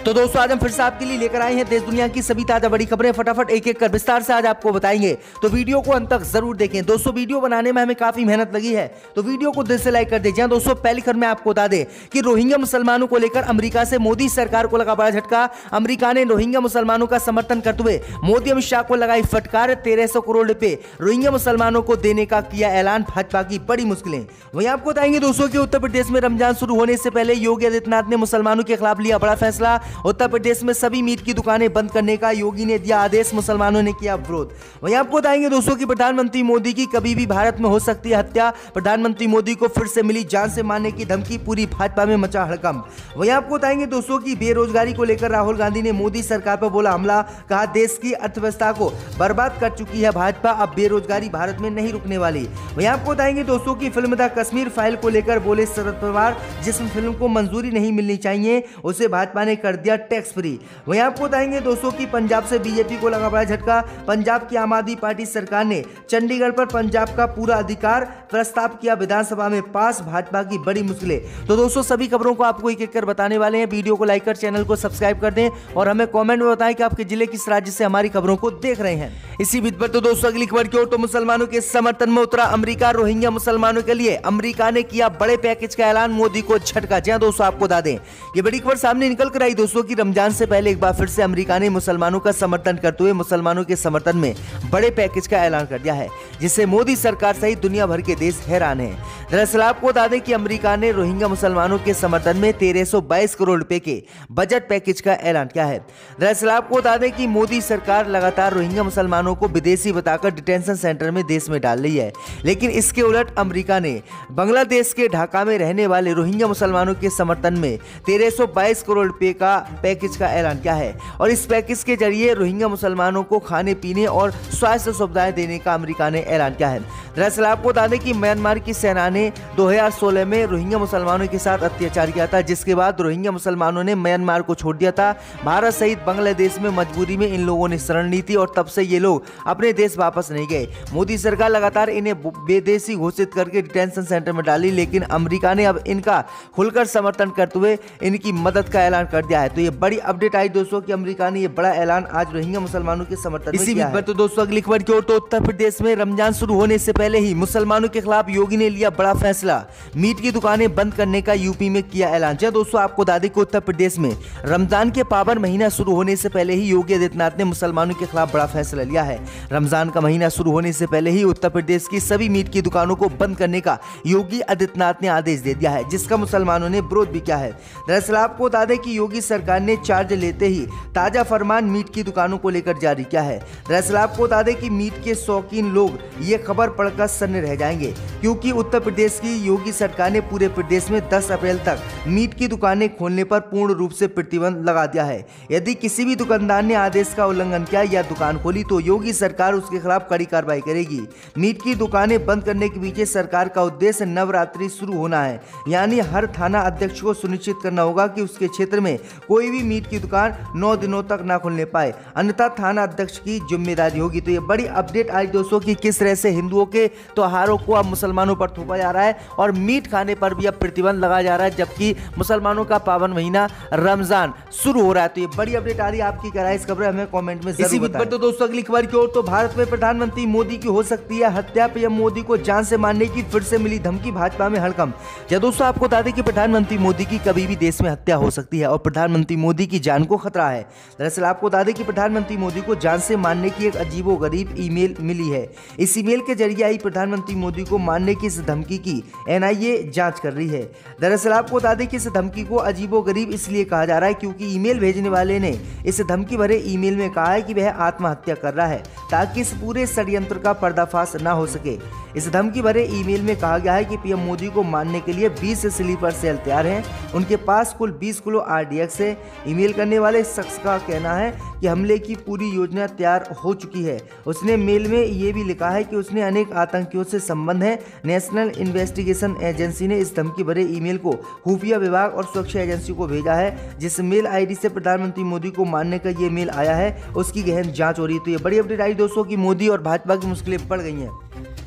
तो दोस्तों आज हम फिर से आपके लिए लेकर आए हैं देश दुनिया की सभी ताजा बड़ी खबरें। फटाफट एक एक कर विस्तार से आज आपको बताएंगे, तो वीडियो को अंत तक जरूर देखें। दोस्तों वीडियो बनाने में हमें काफी मेहनत लगी है, तो वीडियो को दिल से लाइक कर दीजिए। दोस्तों पहली खबर में आपको बता दें कि रोहिंग्या मुसलमानों को लेकर अमेरिका से मोदी सरकार को लगा बड़ा झटका। अमेरिका ने रोहिंग्या मुसलमानों का समर्थन करते हुए मोदी अमित शाह को लगाई फटकार। 1300 करोड़ रुपए रोहिंग्या मुसलमानों को देने का किया ऐलान, भाजपा की बड़ी मुश्किलें। वहीं आपको बताएंगे दोस्तों कि उत्तर प्रदेश में रमजान शुरू होने से पहले योगी आदित्यनाथ ने मुसलमानों के खिलाफ लिया बड़ा फैसला। उत्तर प्रदेश में सभी मीट की दुकानें बंद करने का योगी ने दिया आदेश, मुसलमानों ने किया विरोध। वहीं आपको बताएंगे दोस्तों कि प्रधानमंत्री मोदी की कभी भी भारत में हो सकती है हत्या। प्रधानमंत्री मोदी को फिर से मिली जान से मारने की धमकी, पूरी भाजपा में मचा हड़कंप। वहीं आपको बताएंगे दोस्तों कि बेरोजगारी को लेकर राहुल गांधी ने मोदी सरकार पर बोला हमला, कहा देश की अर्थव्यवस्था को बर्बाद कर चुकी है भाजपा, अब बेरोजगारी भारत में नहीं रुकने वाली। वहीं आपको बताएंगे दोस्तों की फिल्म द कश्मीर फाइल को लेकर बोले शरद पवार, जिस फिल्म को मंजूरी नहीं मिलनी चाहिए उसे भाजपा ने कर दिया टैक्स फ्री। वहीं आपको बताएंगे दोस्तों कि पंजाब से बीजेपी को लगा बड़ा झटका। पंजाब की आम आदमी पार्टी सरकार ने चंडीगढ़ पर पंजाब का पूरा अधिकार प्रस्ताव किया विधानसभा में पास, भाजपा की बड़ी मुश्किलें। तो दोस्तों सभी खबरों को आपको एक एक कर बताने वाले हैं। वीडियो को लाइक कर चैनल को सब्सक्राइब कर दें और हमें कमेंट में बताएं कि आपके जिले किस राज्य से हमारी खबरों को देख रहे हैं। इसी बीच पर तो दोस्तों अगली खबर की ओर, तो मुसलमानों के समर्थन में उतरा अमेरिका। रोहिंग्या मुसलमानों के लिए अमेरिका ने किया बड़े पैकेज का ऐलान, मोदी को झटका। जी हां दोस्तों, आपको बता दें ये बड़ी खबर सामने निकल कर आई दोस्तों कि रमजान से पहले एक बार फिर से अमेरिका ने मुसलमानों का समर्थन करते हुए मुसलमानों के समर्थन में बड़े पैकेज का ऐलान कर दिया है, जिससे मोदी सरकार सहित दुनिया भर के देश हैरान हैं। दरअसल आपको बता दें कि अमेरिका ने रोहिंग्या मुसलमानों के समर्थन में 1322 करोड़ रुपए के बजट पैकेज का ऐलान किया है। दरअसल आपको बता दें कि मोदी सरकार लगातार रोहिंग्या मुसलमानों को विदेशी बताकर डिटेंशन सेंटर में देश में डाल रही है, लेकिन इसके उलट अमेरिका ने बांग्लादेश के ढाका में रहने वाले रोहिंग्या मुसलमानों के समर्थन में 1322 करोड़ रुपए का पैकेज का ऐलान किया है। और इस पैकेज के जरिए रोहिंग्या मुसलमानों को खाने पीने और स्वास्थ्य सुविधाएं देने का अमेरिका ने ऐलान किया है। दरअसल आपको बता दें कि म्यांमार की सेना ने 2016 में रोहिंग्या मुसलमानों के साथ अत्याचार किया था, जिसके बाद रोहिंग्या मुसलमानों ने म्यांमार को छोड़ दिया था। भारत सहित बांग्लादेश में मजबूरी में इन लोगों ने शरण ली थी और तब से ये लोग अपने देश वापस नहीं गए। मोदी सरकार लगातार इन्हें विदेशी घोषित करके डिटेंशन सेंटर में डाली, लेकिन अमेरिका ने अब इनका खुलकर समर्थन करते हुए इनकी मदद का ऐलान कर दिया है। तो ये बड़ी अपडेट आई दोस्तों कि अमेरिका ने ये बड़ा ऐलान आज रोहिंग्या मुसलमानों के समर्थन में किया है। तो दोस्तों अगली खबर की ओर, तो उत्तर प्रदेश में रमजान शुरू होने से पहले ही मुसलमानों के खिलाफ योगी ने लिया बड़ा फैसला, मीट की दुकानें बंद करने का यूपी में किया ऐलान। जी दोस्तों, आपको बता दें कि उत्तर प्रदेश में रमजान के पावन महीना शुरू होने से पहले ही योगी आदित्यनाथ ने मुसलमानों के खिलाफ बड़ा फैसला लिया है। रमजान का महीना शुरू होने से पहले ही उत्तर प्रदेश की सभी मीट की दुकानों को बंद करने का योगी आदित्यनाथ ने आदेश दे दिया है, जिसका मुसलमानों ने विरोध भी किया है। दरअसल आपको बता दें कि योगी सरकार ने चार्ज लेते ही ताजा फरमान मीट की दुकानों को लेकर जारी किया है। दरअसल आपको बता दें कि मीट के शौकीन लोग ये खबर पढ़कर सन्न रह जाएंगे, क्योंकि उत्तर प्रदेश की योगी सरकार ने पूरे प्रदेश में 10 अप्रैल तक मीट की दुकानें खोलने पर पूर्ण रूप से प्रतिबंध लगा दिया है। यदि किसी भी दुकानदार ने आदेश का उल्लंघन किया या दुकान खोली तो योगी सरकार उसके खिलाफ कड़ी कार्रवाई करेगी। मीट की दुकानें बंद करने के पीछे सरकार का उद्देश्य नवरात्रि शुरू होना है, यानी हर थाना अध्यक्ष को सुनिश्चित करना होगा कि उसके क्षेत्र में कोई भी मीट की दुकान 9 दिनों तक ना खुलने पाए, अन्यथा थाना अध्यक्ष की जिम्मेदारी होगी। तो ये बड़ी अपडेट आज दोस्तों की किस तरह से हिंदुओं के त्योहारों को अब मुसलमानों पर थोपा जा रहा है और मीट खाने पर भी अब प्रतिबंध लगाया जा रहा है, जबकि मुसलमानों का पावन महीना रमजान शुरू हो रहा है। तो ये बड़ी अपडेट आ रही है, आपकी क्या राय इस खबर हमें कमेंट में जरूर बताएं। तो दोस्तों अगली खबर की ओर, तो भारत में प्रधानमंत्री मोदी की हो सकती है हत्या, पीएम मोदी को जान से मारने की फिर से मिली धमकी, भाजपा में हड़कंप। या दोस्तों आपको बता दें कि प्रधानमंत्री मोदी की कभी भी देश में हत्या हो सकती है और प्रधानमंत्री मोदी की जान को खतरा है। दरअसल आपको बता दें कि प्रधानमंत्री मोदी को जान से मारने की एक अजीबोगरीब ईमेल मिली है। इस ईमेल के जरिए आई प्रधानमंत्री मोदी को मारने की इस धमकी की एनआईए जांच कर रही है। दरअसल आपको बता दें कि इस धमकी को अजीबोगरीब इसलिए कहा जा रहा है क्योंकि ईमेल भेजने वाले ने इस धमकी भरे ईमेल में कहा है कि वह आत्महत्या कर रहा है ताकि इस पूरे षड्यंत्र का पर्दाफाश न हो सके। इस धमकी भरे ईमेल में कहा गया है कि पीएम मोदी को मारने के लिए 20 स्लीपर सेल तैयार हैं, उनके पास कुल 20 किलो आरडीएक्स है। ईमेल करने वाले शख्स का कहना है कि हमले की पूरी योजना तैयार हो चुकी है। उसने मेल में ये भी लिखा है कि उसने अनेक आतंकियों से संबंध है। नेशनल इन्वेस्टिगेशन एजेंसी ने इस धमकी भरे ईमेल को खुफिया विभाग और सुरक्षा एजेंसी को भेजा है। जिस मेल आईडी से प्रधानमंत्री मोदी को मारने का ये मेल आया है उसकी गहन जांच हो रही है। तो ये बड़ी अपडेट आई दोस्तों कि मोदी और भाजपा की मुश्किलें बढ़ गई हैं।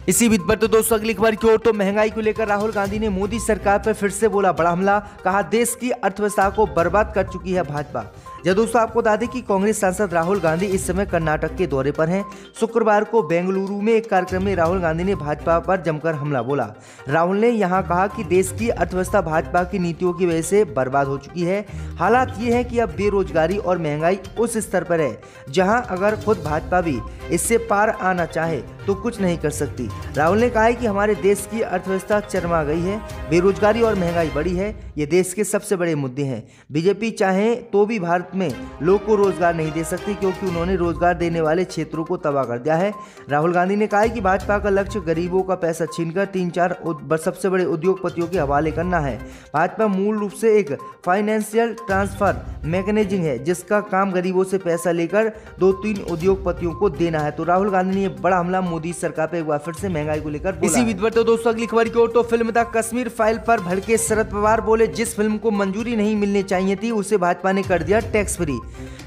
इसी बीच पर तो दोस्तों अगली खबर की ओर, तो महंगाई को लेकर राहुल गांधी ने मोदी सरकार पर फिर से बोला बड़ा हमला, कहा देश की अर्थव्यवस्था को बर्बाद कर चुकी है भाजपा। जब दोस्तों आपको बता दें कि कांग्रेस सांसद राहुल गांधी इस समय कर्नाटक के दौरे पर हैं। शुक्रवार को बेंगलुरु में एक कार्यक्रम में राहुल गांधी ने भाजपा पर जमकर हमला बोला। राहुल ने यहां कहा कि देश की अर्थव्यवस्था भाजपा की नीतियों की वजह से बर्बाद हो चुकी है। हालात ये है कि अब बेरोजगारी और महंगाई उस स्तर पर है जहां अगर खुद भाजपा भी इससे पार आना चाहे तो कुछ नहीं कर सकती। राहुल ने कहा है कि हमारे देश की अर्थव्यवस्था चरमरा गई है, बेरोजगारी और महंगाई बढ़ी है, ये देश के सबसे बड़े मुद्दे हैं। बीजेपी चाहे तो भी भारत में लोग को रोजगार नहीं दे सकती क्योंकि उन्होंने रोजगार देने वाले क्षेत्रों को तबाह कर दिया है। राहुल गांधी ने कहा कि भाजपा का लक्ष्य गरीबों का पैसा छीनकर 3-4 सबसे बड़े उद्योगपतियों के हवाले करना है। भाजपा मूल रूप से एक फाइनेंशियल ट्रांसफर मैकेनिज्म है जिसका काम गरीबों से पैसा लेकर 2-3 उद्योगपतियों को देना है। तो राहुल गांधी ने बड़ा हमला मोदी सरकार पे एक बार फिर से महंगाई को लेकर बोला। इसी बीच पर तो दोस्तों अगली खबर की ओर तो फिल्म द कश्मीर फाइल पर भड़के शरद पवार बोले जिस फिल्म को मंजूरी नहीं मिलनी चाहिए थी उसे भाजपा ने कर दिया टैक्स फ्री।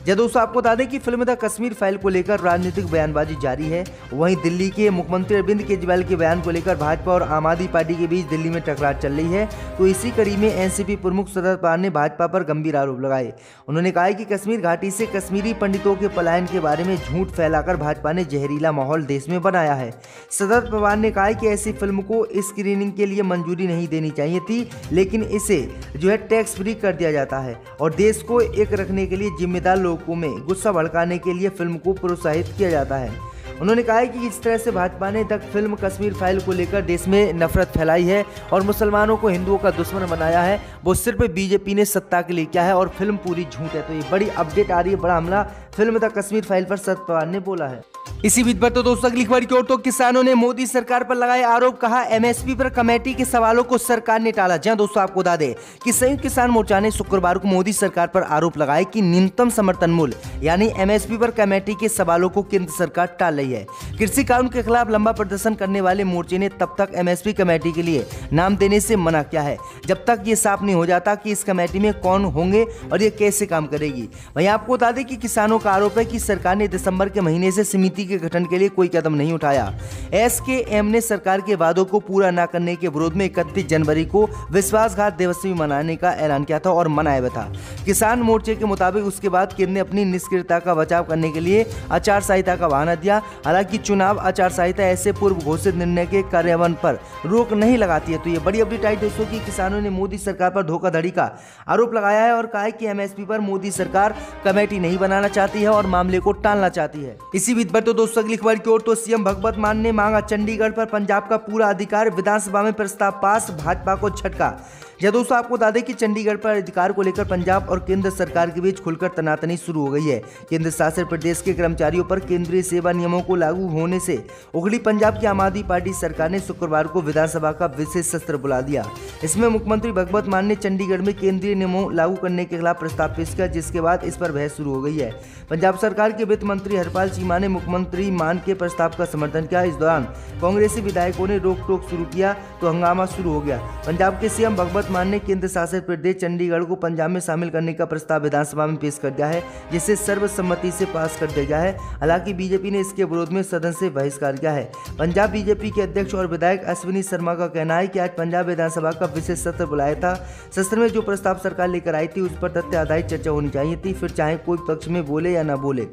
जब दोस्तों आपको बता दें कि फिल्म द कश्मीर फाइल को लेकर राजनीतिक बयानबाजी जारी है। वहीं दिल्ली के मुख्यमंत्री अरविंद केजरीवाल के बयान को लेकर भाजपा और आम आदमी पार्टी के बीच दिल्ली में टकरार चल रही है। तो इसी कड़ी में एनसीपी प्रमुख शरद पवार ने भाजपा पर गंभीर आरोप लगाए। उन्होंने कहा कि कश्मीर घाटी से कश्मीरी पंडितों के पलायन के बारे में झूठ फैलाकर भाजपा ने जहरीला माहौल देश में बनाया है। शरद पवार ने कहा कि ऐसी फिल्म को स्क्रीनिंग के लिए मंजूरी नहीं देनी चाहिए थी, लेकिन इसे टैक्स फ्री कर दिया जाता है और देश को एक रखने के लिए जिम्मेदार लोगों में गुस्सा भड़काने के लिए फिल्म को प्रोत्साहित किया जाता है। उन्होंने कहा है कि इस तरह से भाजपा ने तक फिल्म कश्मीर फाइल को लेकर देश में नफरत फैलाई है और मुसलमानों को हिंदुओं का दुश्मन बनाया है। वो सिर्फ बीजेपी ने सत्ता के लिए किया है और फिल्म पूरी झूठ है। तो ये बड़ी अपडेट आ रही है, बड़ा हमला फिल्म द कश्मीर फाइल पर शरद पवार ने बोला है। इसी बीच पर तो दोस्तों अगली खबर की ओर तो किसानों ने मोदी सरकार पर लगाए आरोप, कहा एमएसपी पर कमेटी के सवालों को सरकार ने टाला। जहां दोस्तों आपको बता दें कि संयुक्त किसान मोर्चा ने शुक्रवार को मोदी सरकार पर आरोप लगाए कि न्यूनतम समर्थन मूल्य यानी एमएसपी पर कमेटी के सवालों को केंद्र सरकार टाल रही है। कृषि कानून के खिलाफ लंबा प्रदर्शन करने वाले मोर्चे ने तब तक एमएसपी कमेटी के लिए नाम देने से मना किया है जब तक ये साफ नहीं हो जाता कि इस कमेटी में कौन होंगे और ये कैसे काम करेगी। वहीं आपको बता दें कि किसानों का आरोप है कि सरकार ने दिसंबर के महीने से समिति के गठन के लिए कोई कदम नहीं उठाया। एसकेएम ने सरकार के वादों को पूरा न करने के विरोध में 31 जनवरी को विश्वासघात दिवस भी मनाने का ऐलान किया था और मनाया भी था। किसान मोर्चे के मुताबिक उसके बाद केंद्र ने अपनी निष्क्रियता का बचाव करने के लिए आचार संहिता का बहाना दिया। हालांकि चुनाव आचार संहिता ऐसे पूर्व घोषित निर्णय के कार्यान्वयन पर रोक नहीं लगाती है। तो ये बड़ी अपडेट आई दोस्तों की किसानों ने मोदी सरकार पर धोखाधड़ी का आरोप लगाया है और कहा है कि एमएसपी पर मोदी सरकार कमेटी नहीं बनाना चाहती है और मामले को टालना चाहती है। इसी बीच पर तो दोस्तों अगली खबर की ओर तो सीएम भगवंत मान ने मांगा चंडीगढ़ पर पंजाब का पूरा अधिकार, विधानसभा में प्रस्ताव पास, भाजपा को झटका। यह दोस्तों आपको बता दें कि चंडीगढ़ पर अधिकार को लेकर पंजाब और केंद्र सरकार के बीच खुलकर तनातनी शुरू हो गई है। केंद्र शासित प्रदेश के कर्मचारियों पर केंद्रीय सेवा नियमों को लागू होने से उगली पंजाब की आम आदमी पार्टी सरकार ने शुक्रवार को विधानसभा का विशेष सत्र बुला दिया। इसमें मुख्यमंत्री भगवंत मान ने चंडीगढ़ में केंद्रीय नियमों लागू करने के खिलाफ प्रस्ताव पेश किया, जिसके बाद इस पर बहस शुरू हो गई है। पंजाब सरकार के वित्त मंत्री हरपाल चीमा ने मुख्यमंत्री मान के प्रस्ताव का समर्थन किया। इस दौरान कांग्रेसी विधायकों ने रोक टोक शुरू किया तो हंगामा शुरू हो गया। पंजाब के सीएम भगवंत मान ने केंद्र शासित प्रदेश चंडीगढ़ को पंजाब में शामिल करने का प्रस्ताव विधानसभा में पेश कर दिया है, जिसे सर्वसम्मति से पास कर दिया गया है। हालांकि बीजेपी ने इसके विरोध में सदन से बहिष्कार किया है। पंजाब बीजेपी के अध्यक्ष और विधायक अश्विनी शर्मा का कहना है कि आज पंजाब विधानसभा का विशेष सत्र बुलाया था। सत्र में जो प्रस्ताव सरकार लेकर आई थी उस पर तथ्य आधारित चर्चा होनी चाहिए थी, फिर चाहे कोई पक्ष में बोले या ना बोले।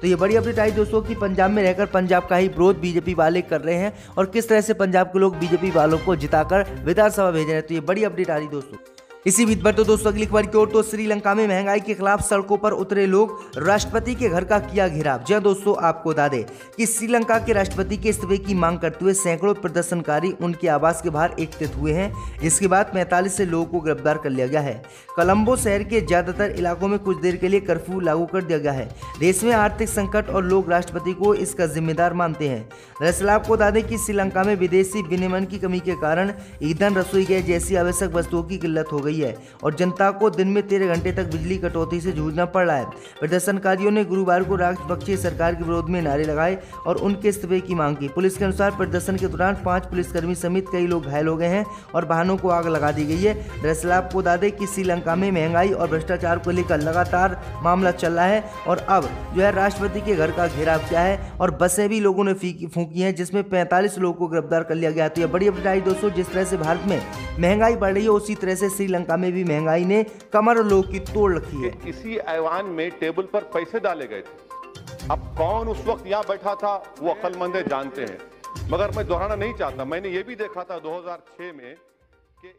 तो ये बड़ी अपडेट आई दोस्तों कि पंजाब में रहकर पंजाब का ही विरोध बीजेपी वाले कर रहे हैं और किस तरह से पंजाब के लोग बीजेपी वालों को जिताकर विधानसभा भेज रहे हैं। तो ये बड़ी अपडेट आ रही दोस्तों। इसी बीच पर तो दोस्तों अगली खबर की ओर तो श्रीलंका में महंगाई के खिलाफ सड़कों पर उतरे लोग, राष्ट्रपति के घर का किया घेराव। जी दोस्तों आपको बता दें कि श्रीलंका के राष्ट्रपति के इस्तीफे की मांग करते हुए सैकड़ों प्रदर्शनकारी उनके आवास के बाहर एकत्रित हुए हैं, जिसके बाद 45 से लोगों को गिरफ्तार कर लिया गया है। कोलंबो शहर के ज्यादातर इलाकों में कुछ देर के लिए कर्फ्यू लागू कर दिया गया है। देश में आर्थिक संकट और लोग राष्ट्रपति को इसका जिम्मेदार मानते हैं। दरअसल आपको बता दें कि श्रीलंका में विदेशी विनिमय की कमी के कारण ईंधन, रसोई गैस जैसी आवश्यक वस्तुओं की किल्लत हो गई है और जनता को दिन में 13 घंटे तक बिजली कटौती से जूझना पड़ रहा है। प्रदर्शनकारियों ने गुरुवार को राजपक्षीय सरकार के विरोध में नारे लगाए और उनके इस्तीफे की मांग की। पुलिस के अनुसार प्रदर्शन के दौरान 5 पुलिसकर्मी समेत कई लोग घायल हो गए हैं और वाहनों को आग लगा दी गई है। दरअसल आपको बता दें कि श्रीलंका में महंगाई और भ्रष्टाचार को लेकर लगातार मामला चल रहा है और अब राष्ट्रपति के घर का घेराव किया है और बसें भी लोगों ने फूंकी हैं, जिसमें 45 लोगों को गिरफ्तार कर लिया गया। तो यह बड़ी अपडेट आई दोस्तों। जिस तरह से भारत में महंगाई बढ़ रही है उसी तरह से श्रीलंका श्रीलंका में भी महंगाई ने कमर लोग की तोड़ रखी है। इसी ऐवान में टेबल पर पैसे डाले गए थे। अब कौन उस वक्त यहाँ बैठा था वो अक्लमंद जानते हैं, मगर मैं दोहराना नहीं चाहता। मैंने ये भी देखा था 2006 में कि